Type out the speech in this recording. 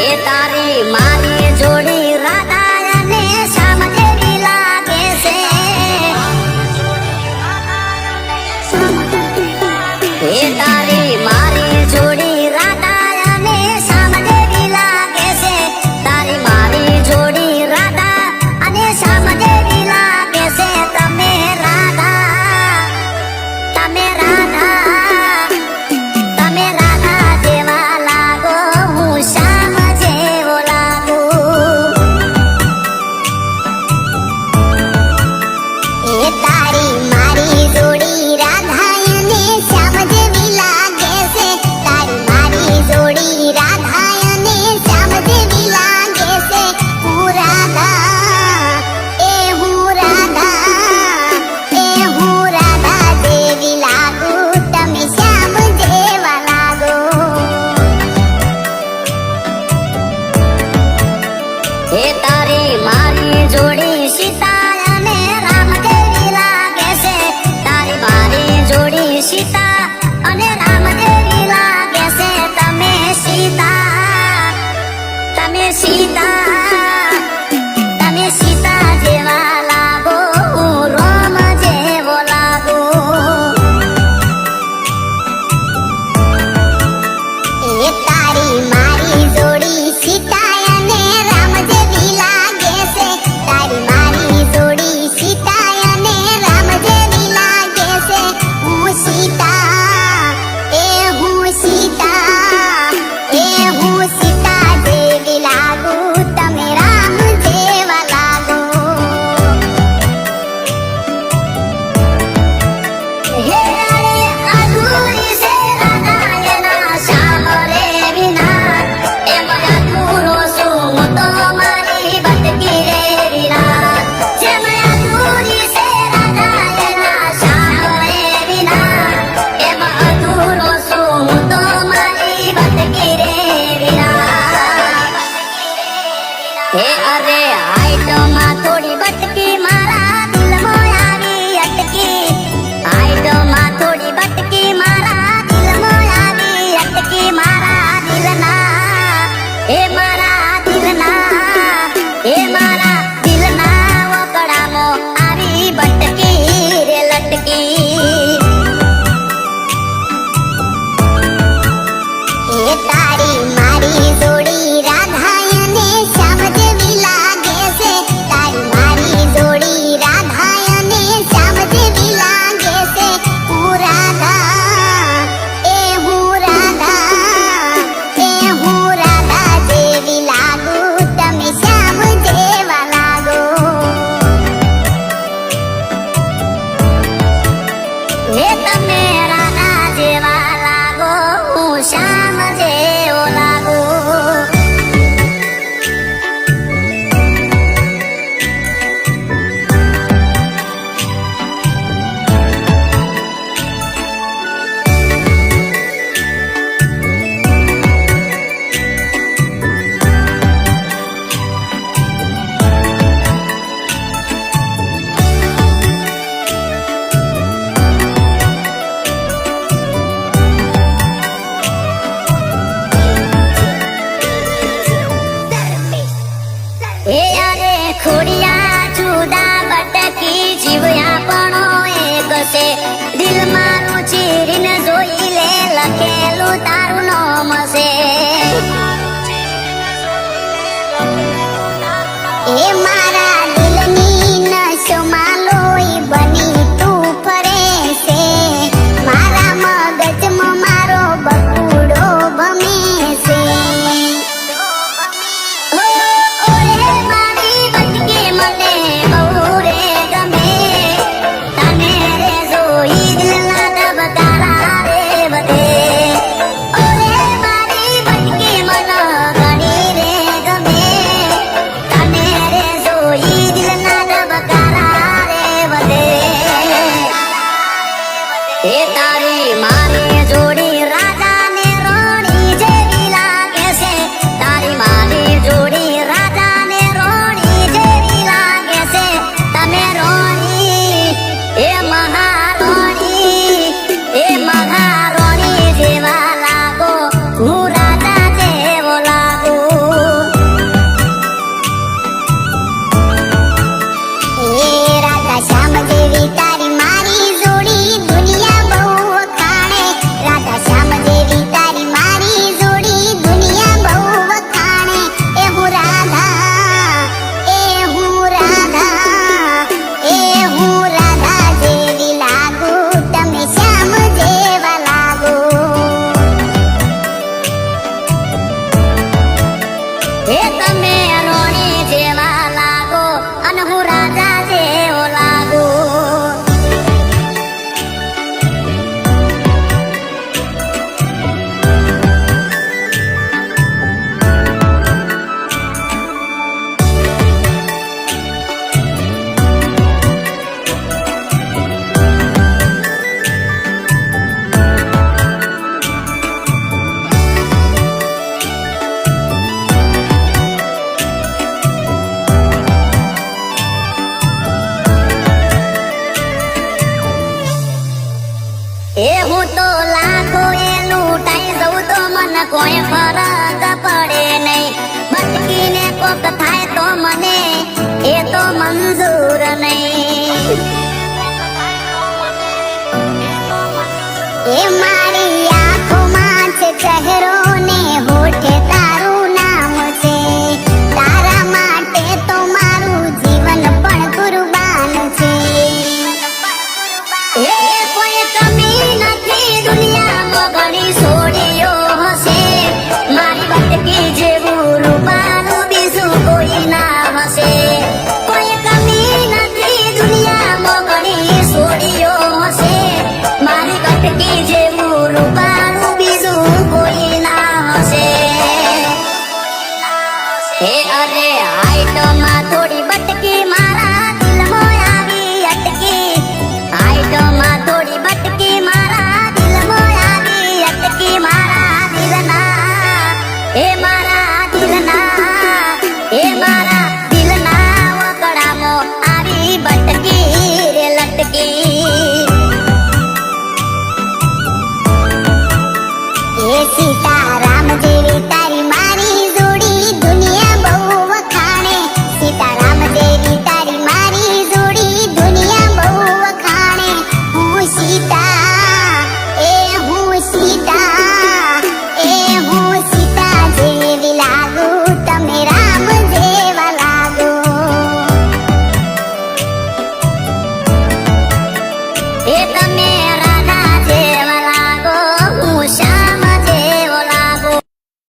એ તારી મારી જોડી રાધા અને શ્યામ જેવી લાગે છે એ તારી મારી જોડી રાધા અને શ્યામ જેવી લાગે છે તારી મારી જોડી રાધા અને શ્યામ જેવી લાગે છે તમે રાધા જેવા લાગો હું શ્યામ જેવો કોઈ ફરક પડે નહીં. ભટકીને કોક થાય તો મને એ તો મંજૂર નહીં. એ મારી આંખોમાં છે ચહેરો ને હોઠે તારું નામ છે. તારા માટે તો મારું જીવન પણ કુરબાન છે. એ કોઈ કમી નથી દુનિયામાં ઘણી છોડીઓ હશે. મારી ભટકી જેવું રૂપાનું બીજું કોઈ ના હશે. કોઈ કમી નથી દુનિયામાં ઘણી છોડીઓ હશે. મારી ભટકી જેવું રૂપાનું બીજું કોઈ ના હશે. હે અરે હાઈટમાં થોડી ભટકી મારા દિલમાં આવી અટકી. હાઈટમાં થોડી ભટકી મારા દિલમાં આવી અટકી. મારા દિલના હે મારા દિલના હે મારા દિલના વકડામાં આવી ભટકી રે લટકી. એ સીતારામ જેવી તારી મારી જોડી દુનિયા બહુ વખાણે. સીતારામ જેવી તારી મારી જોડી દુનિયા બહુ વખાણે. હું સીતા એ હું સીતા એ હું સીતા જેવી લાગુ. તમે રામ જેવા લાગો. એ તમે